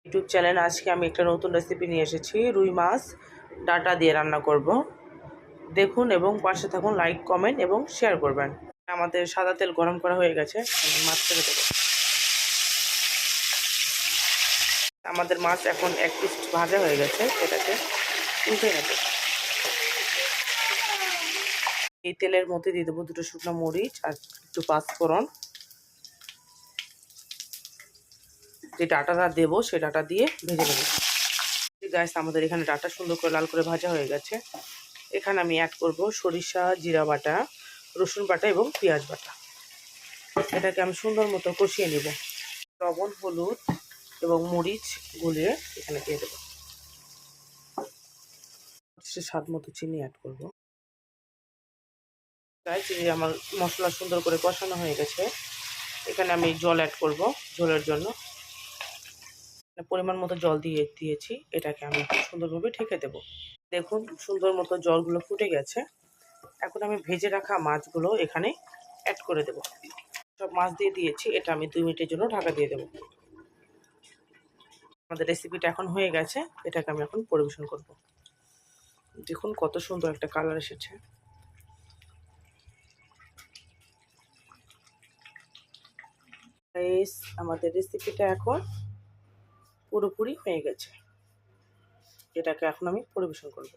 YouTube চ্যানেলে আজকে আমি একটা নতুন রেসিপি নিয়ে এসেছি। রুই মাছ ডাঁটা দিয়ে রান্না করব। দেখুন এবং পাশে থাকুন, লাইক কমেন্ট এবং শেয়ার করবেন। আমাদের সাদা তেল গরম করা হয়ে গেছে, মাছ ছেড়ে দেবো। আমাদের মাছ এখন এক পিস ভাজা হয়ে গেছে, এটাকে উল্টে নেব। এই তেলের মধ্যে দিয়ে দেবো 2টো শুকনো মরিচ আর একটু পাঁচফোড়ন। যে ডাঁটাটা দেবো সে ডাঁটা দিয়ে ভেজে নেব। গাইস, আমাদের এখানে ডাঁটা সুন্দর করে লাল করে ভাজা হয়ে গেছে। এখানে আমি অ্যাড করব সরিষা, জিরা বাটা, রসুন বাটা এবং পেঁয়াজ বাটা। এটাকে আমি সুন্দর মতো কষিয়ে নেব। লবণ, হলুদ এবং মরিচ গুলিয়ে এখানে দিয়ে দেবো। স্বাদ মতো চিনি অ্যাড করব। চিনি আমার মশলা সুন্দর করে কষানো হয়ে গেছে। এখানে আমি জল অ্যাড করব ঝোলের জন্য। পরিমাণ মতো জল দিয়েছি। এটাকে আমি সুন্দরভাবে ঢেকে দেব। দেখুন সুন্দর মতো জলগুলো ফুটে গেছে। এখন আমি ভেজে রাখা মাছগুলো এখানে অ্যাড করে দেব। সব মাছ দিয়ে দিয়েছি। এটা আমি 2 মিনিটের জন্য ঢাকা দিয়ে দেব। আমাদের রেসিপিটা এখন হয়ে গেছে। এটাকে আমি এখন পরিবেশন করব। দেখুন কত সুন্দর একটা কালার এসেছে। আমাদের রেসিপিটা এখন পুরোপুরি হয়ে গেছে। এটাকে এখন আমি পরিবেশন করব।